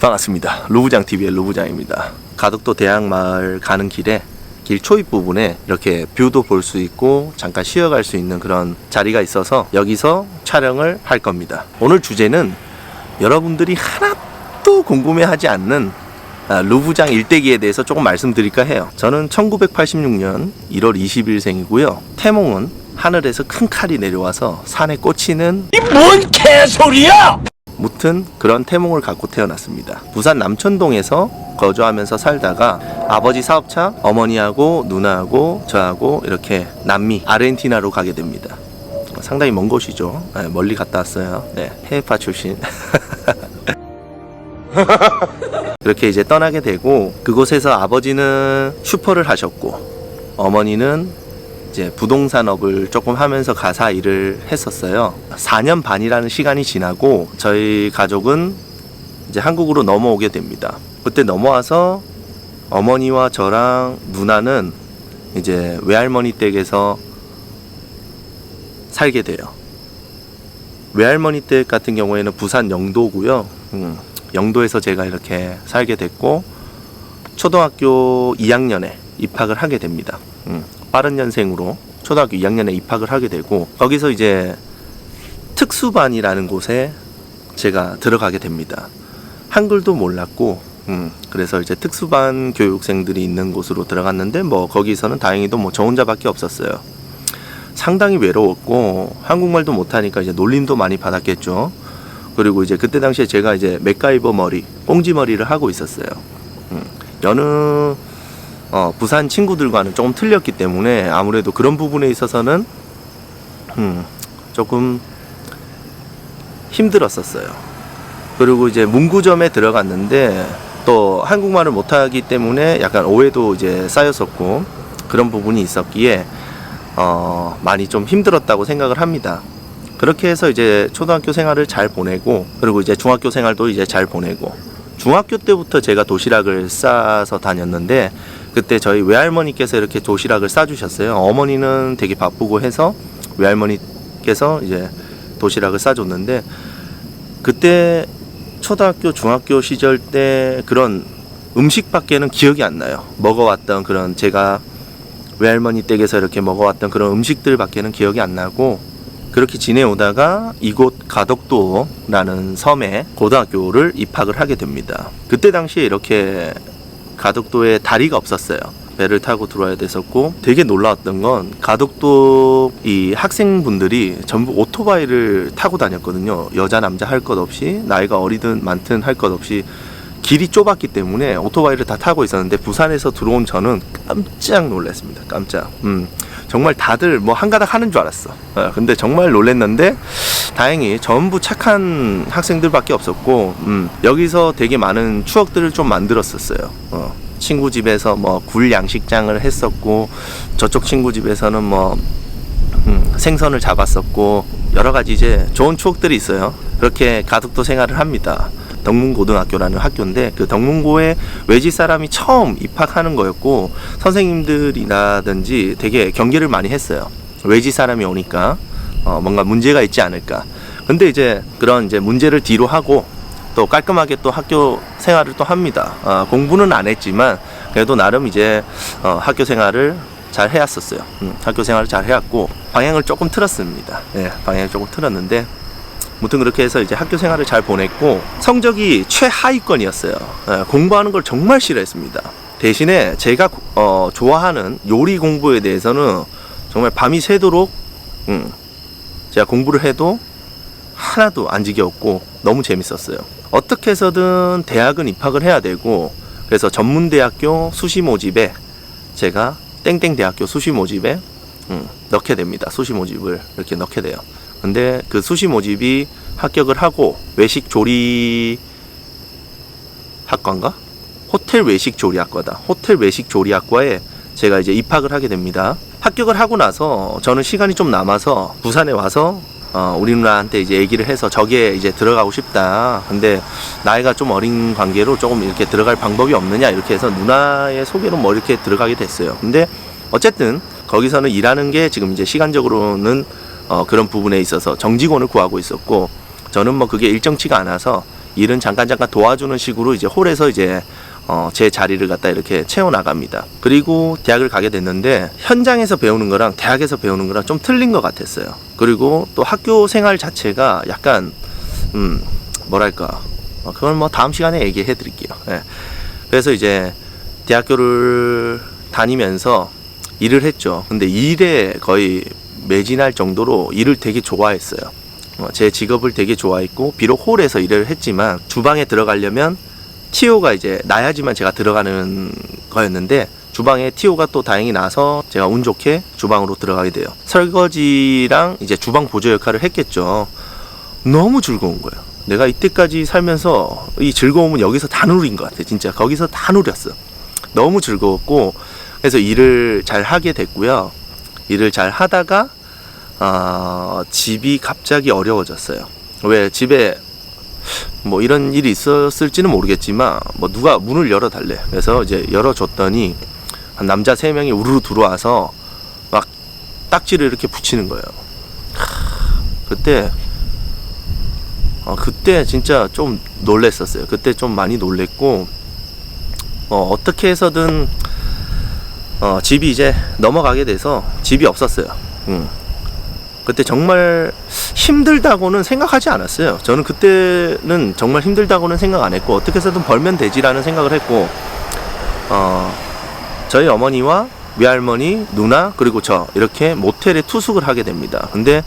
반갑습니다. 루부장TV의 루부장입니다. 가덕도 대학마을 가는 길에 길 초입 부분에 이렇게 뷰도 볼 수 있고 잠깐 쉬어갈 수 있는 그런 자리가 있어서 여기서 촬영을 할 겁니다. 오늘 주제는 여러분들이 하나도 궁금해하지 않는 루부장 일대기에 대해서 조금 말씀드릴까 해요. 저는 1986년 1월 20일생이고요. 태몽은 하늘에서 큰 칼이 내려와서 산에 꽂히는 이 뭔 개소리야! 무튼 그런 태몽을 갖고 태어났습니다. 부산 남천동에서 거주하면서 살다가 아버지 사업차, 어머니하고 누나하고 저하고 이렇게 남미 아르헨티나로 가게 됩니다. 상당히 먼 곳이죠. 네, 멀리 갔다 왔어요. 네, 해외파 출신. 그렇게 이제 떠나게 되고 그곳에서 아버지는 슈퍼를 하셨고 어머니는 이제 부동산업을 조금 하면서 가사 일을 했었어요. 4년 반이라는 시간이 지나고 저희 가족은 이제 한국으로 넘어오게 됩니다. 그때 넘어와서 어머니와 저랑 누나는 이제 외할머니 댁에서 살게 돼요. 외할머니 댁 같은 경우에는 부산 영도고요. 영도에서 제가 이렇게 살게 됐고 초등학교 2학년에 입학을 하게 됩니다. 빠른 년생으로 초등학교 2학년에 입학을 하게 되고 거기서 이제 특수반이라는 곳에 제가 들어가게 됩니다. 한글도 몰랐고 그래서 이제 특수반 교육생들이 있는 곳으로 들어갔는데 뭐 거기서는 다행히도 뭐 저 혼자밖에 없었어요. 상당히 외로웠고 한국말도 못하니까 이제 놀림도 많이 받았겠죠. 그리고 이제 그때 당시에 제가 이제 맥가이버 머리, 꽁지 머리를 하고 있었어요. 여느 부산 친구들과는 조금 틀렸기 때문에 아무래도 그런 부분에 있어서는 조금 힘들었었어요. 그리고 이제 문구점에 들어갔는데 또 한국말을 못하기 때문에 약간 오해도 이제 쌓였었고 그런 부분이 있었기에 많이 좀 힘들었다고 생각을 합니다. 그렇게 해서 이제 초등학교 생활을 잘 보내고 그리고 이제 중학교 생활도 이제 잘 보내고 중학교 때부터 제가 도시락을 싸서 다녔는데 그때 저희 외할머니께서 이렇게 도시락을 싸주셨어요. 어머니는 되게 바쁘고 해서 외할머니께서 이제 도시락을 싸줬는데 그때 초등학교 중학교 시절 때 그런 음식밖에는 기억이 안 나요. 먹어왔던 그런 제가 외할머니 댁에서 이렇게 먹어왔던 그런 음식들밖에는 기억이 안 나고 그렇게 지내오다가 이곳 가덕도라는 섬에 고등학교를 입학을 하게 됩니다. 그때 당시에 이렇게 가덕도에 다리가 없었어요. 배를 타고 들어와야 됐었고 되게 놀라웠던 건 가덕도 이 학생분들이 전부 오토바이를 타고 다녔거든요. 여자 남자 할 것 없이 나이가 어리든 많든 할 것 없이 길이 좁았기 때문에 오토바이를 다 타고 있었는데 부산에서 들어온 저는 깜짝 놀랐습니다. 깜짝. 정말 다들 뭐 한가닥 하는 줄 알았어. 근데 정말 놀랐는데 다행히 전부 착한 학생들밖에 없었고 여기서 되게 많은 추억들을 좀 만들었었어요. 친구 집에서 뭐 굴 양식장을 했었고 저쪽 친구 집에서는 뭐 생선을 잡았었고 여러 가지 이제 좋은 추억들이 있어요. 그렇게 가덕도 생활을 합니다. 덕문고등학교라는 학교인데 그 덕문고에 외지 사람이 처음 입학하는 거였고 선생님들이라든지 되게 경계를 많이 했어요. 외지 사람이 오니까 뭔가 문제가 있지 않을까. 근데 이제 그런 이제 문제를 뒤로 하고 또 깔끔하게 또 학교 생활을 또 합니다. 공부는 안 했지만 그래도 나름 이제 학교 생활을 잘 해왔었어요. 학교 생활을 잘 해왔고 방향을 조금 틀었습니다. 네, 방향을 조금 틀었는데 무튼 그렇게 해서 이제 학교 생활을 잘 보냈고 성적이 최하위권이었어요. 공부하는 걸 정말 싫어했습니다. 대신에 제가 좋아하는 요리 공부에 대해서는 정말 밤이 새도록 제가 공부를 해도 하나도 안 지겨웠고 너무 재밌었어요. 어떻게 해서든 대학은 입학을 해야 되고 그래서 전문대학교 수시 모집에 제가 땡땡대학교 수시 모집에 넣게 됩니다. 수시 모집을 이렇게 넣게 돼요. 근데 그 수시 모집이 합격을 하고 외식 조리 학과인가? 호텔 외식 조리학과다. 호텔 외식 조리학과에 제가 이제 입학을 하게 됩니다. 합격을 하고 나서 저는 시간이 좀 남아서 부산에 와서 우리 누나한테 이제 얘기를 해서 저기에 이제 들어가고 싶다. 근데 나이가 좀 어린 관계로 조금 이렇게 들어갈 방법이 없느냐 이렇게 해서 누나의 소개로 뭐 이렇게 들어가게 됐어요. 근데 어쨌든 거기서는 일하는 게 지금 이제 시간적으로는 그런 부분에 있어서 정직원을 구하고 있었고 저는 뭐 그게 일정치가 않아서 일은 잠깐 도와주는 식으로 이제 홀에서 이제 제 자리를 갖다 이렇게 채워 나갑니다. 그리고 대학을 가게 됐는데 현장에서 배우는 거랑 대학에서 배우는 거랑 좀 틀린 것 같았어요. 그리고 또 학교 생활 자체가 약간 뭐랄까, 그건 뭐 다음 시간에 얘기해 드릴게요. 예. 그래서 이제 대학교를 다니면서 일을 했죠. 근데 일에 거의 매진할 정도로 일을 되게 좋아했어요. 제 직업을 되게 좋아했고, 비록 홀에서 일을 했지만 주방에 들어가려면 TO가 이제 나야지만 제가 들어가는 거였는데, 주방에 TO가 또 다행히 나서 제가 운 좋게 주방으로 들어가게 돼요. 설거지랑 이제 주방 보조 역할을 했겠죠. 너무 즐거운 거예요. 내가 이때까지 살면서 이 즐거움은 여기서 다 누린 것 같아. 진짜 거기서 다 누렸어. 너무 즐거웠고, 그래서 일을 잘 하게 됐고요. 일을 잘 하다가 집이 갑자기 어려워졌어요. 왜 집에 뭐 이런 일이 있었을지는 모르겠지만 뭐 누가 문을 열어달래. 그래서 이제 열어줬더니 한 남자 3명이 우르르 들어와서 막 딱지를 이렇게 붙이는 거예요. 그때 진짜 좀 놀랬었어요. 그때 좀 많이 놀랬고, 어떻게 해서든 집이 이제 넘어가게 돼서 집이 없었어요. 그때 정말 힘들다고는 생각하지 않았어요. 저는 그때는 정말 힘들다고는 생각 안 했고, 어떻게 해서든 벌면 되지라는 생각을 했고, 저희 어머니와 외할머니, 누나, 그리고 저 이렇게 모텔에 투숙을 하게 됩니다. 근데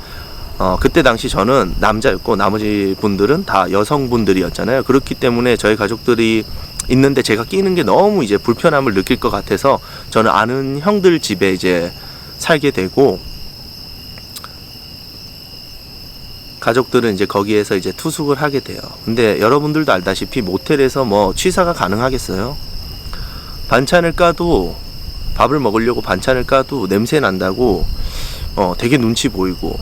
그때 당시 저는 남자였고 나머지 분들은 다 여성분들이었잖아요. 그렇기 때문에 저희 가족들이 있는데 제가 끼는 게 너무 이제 불편함을 느낄 것 같아서 저는 아는 형들 집에 이제 살게 되고, 가족들은 이제 거기에서 이제 투숙을 하게 돼요. 근데 여러분들도 알다시피 모텔에서 뭐 취사가 가능하겠어요? 반찬을 까도, 밥을 먹으려고 반찬을 까도 냄새 난다고 되게 눈치 보이고,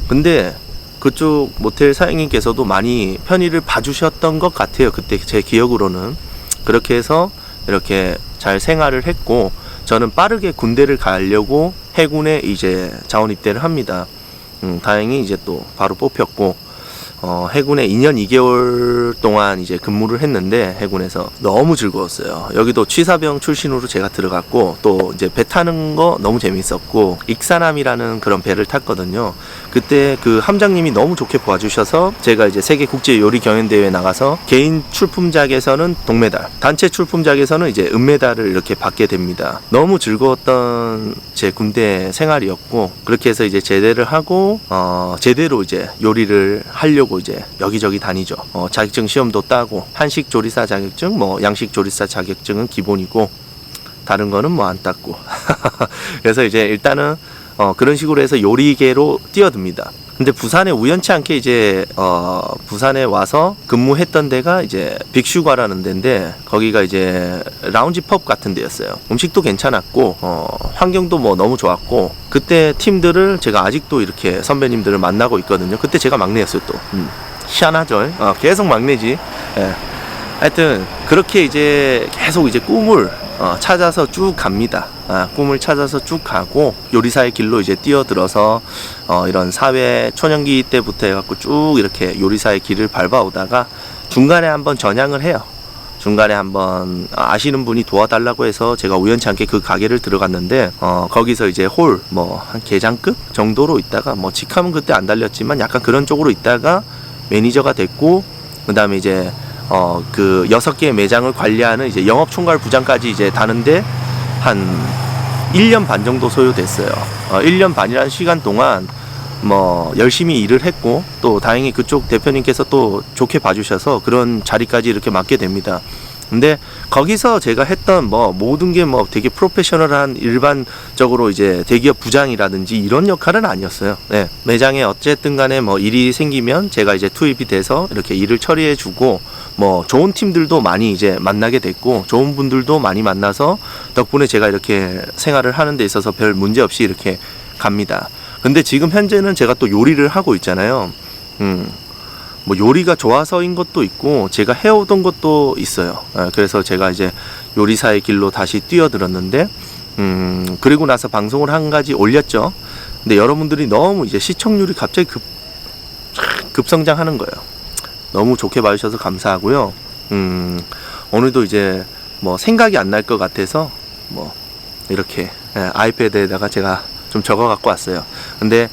근데 그쪽 모텔 사장님께서도 많이 편의를 봐주셨던 것 같아요. 그때 제 기억으로는. 그렇게 해서 이렇게 잘 생활을 했고, 저는 빠르게 군대를 가려고 해군에 이제 자원 입대를 합니다. 다행히 이제 또 바로 뽑혔고, 해군에 2년 2개월 동안 이제 근무를 했는데 해군에서 너무 즐거웠어요. 여기도 취사병 출신으로 제가 들어갔고, 또 이제 배 타는 거 너무 재밌었고, 익사남이라는 그런 배를 탔거든요. 그때 그 함장님이 너무 좋게 봐주셔서 제가 이제 세계 국제 요리 경연 대회에 나가서 개인 출품작에서는 동메달, 단체 출품작에서는 이제 은메달을 이렇게 받게 됩니다. 너무 즐거웠던 제 군대 생활이었고, 그렇게 해서 이제 제대를 하고 제대로 이제 요리를 하려고 이제 여기저기 다니죠. 자격증 시험도 따고, 한식 조리사 자격증, 뭐 양식 조리사 자격증은 기본이고, 다른 거는 뭐 안 땄고. 그래서 이제 일단은 그런 식으로 해서 요리계로 뛰어듭니다. 근데 부산에 우연치 않게 이제 부산에 와서 근무했던 데가 이제 빅슈가라는 데인데, 거기가 이제 라운지 펍 같은 데였어요. 음식도 괜찮았고 환경도 뭐 너무 좋았고, 그때 팀들을 제가 아직도 이렇게 선배님들을 만나고 있거든요. 그때 제가 막내였어요. 또 희한하죠. 계속 막내지. 예. 하여튼 그렇게 이제 계속 이제 꿈을 찾아서 쭉 갑니다. 꿈을 찾아서 쭉 가고, 요리사의 길로 이제 뛰어들어서 이런 사회 초년기 때부터 해갖고 쭉 이렇게 요리사의 길을 밟아오다가 중간에 한번 전향을 해요. 중간에 한번 아시는 분이 도와달라고 해서 제가 우연치 않게 그 가게를 들어갔는데, 거기서 이제 홀 뭐 한 계장급 정도로 있다가, 뭐 직함은 그때 안 달렸지만 약간 그런 쪽으로 있다가 매니저가 됐고, 그 다음에 이제 그 6개의 매장을 관리하는 이제 영업총괄 부장까지 이제 다는데 한 1년 반 정도 소요됐어요. 1년 반이라는 시간 동안 뭐 열심히 일을 했고, 또 다행히 그쪽 대표님께서 또 좋게 봐주셔서 그런 자리까지 이렇게 맡게 됩니다. 근데 거기서 제가 했던 뭐 모든 게 뭐 되게 프로페셔널한 일반적으로 이제 대기업 부장이라든지 이런 역할은 아니었어요. 네. 매장에 어쨌든 간에 뭐 일이 생기면 제가 이제 투입이 돼서 이렇게 일을 처리해 주고, 뭐 좋은 팀들도 많이 이제 만나게 됐고, 좋은 분들도 많이 만나서 덕분에 제가 이렇게 생활을 하는 데 있어서 별 문제 없이 이렇게 갑니다. 근데 지금 현재는 제가 또 요리를 하고 있잖아요. 뭐 요리가 좋아서인 것도 있고 제가 해오던 것도 있어요. 그래서 제가 이제 요리사의 길로 다시 뛰어들었는데, 그리고 나서 방송을 한 가지 올렸죠. 근데 여러분들이 너무 이제 시청률이 갑자기 급성장하는 거예요. 너무 좋게 봐주셔서 감사하고요. 오늘도 이제 뭐 생각이 안 날 것 같아서 뭐 이렇게 아이패드에다가 제가 좀 적어 갖고 왔어요. 근데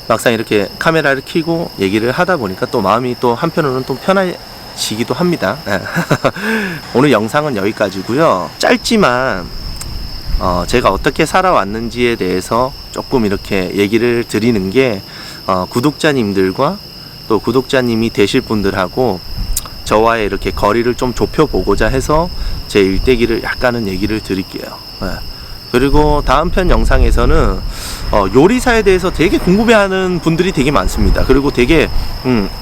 막상 이렇게 카메라를 켜고 얘기를 하다 보니까 또 마음이 또 한편으로는 또 편해지기도 합니다. 오늘 영상은 여기까지고요. 짧지만 제가 어떻게 살아왔는지에 대해서 조금 이렇게 얘기를 드리는 게 구독자님들과 또 구독자님이 되실 분들하고 저와의 이렇게 거리를 좀 좁혀보고자 해서 제 일대기를 약간은 얘기를 드릴게요. 그리고 다음 편 영상에서는 요리사에 대해서 되게 궁금해하는 분들이 되게 많습니다. 그리고 되게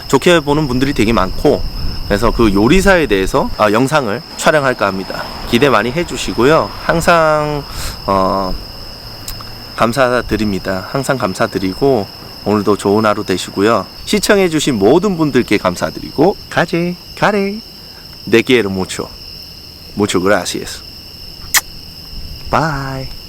좋게 보는 분들이 되게 많고, 그래서 그 요리사에 대해서 영상을 촬영할까 합니다. 기대 많이 해주시고요. 항상 감사드립니다. 항상 감사드리고 오늘도 좋은 하루 되시고요. 시청해주신 모든 분들께 감사드리고 가래 te quiero mucho gracias. Bye.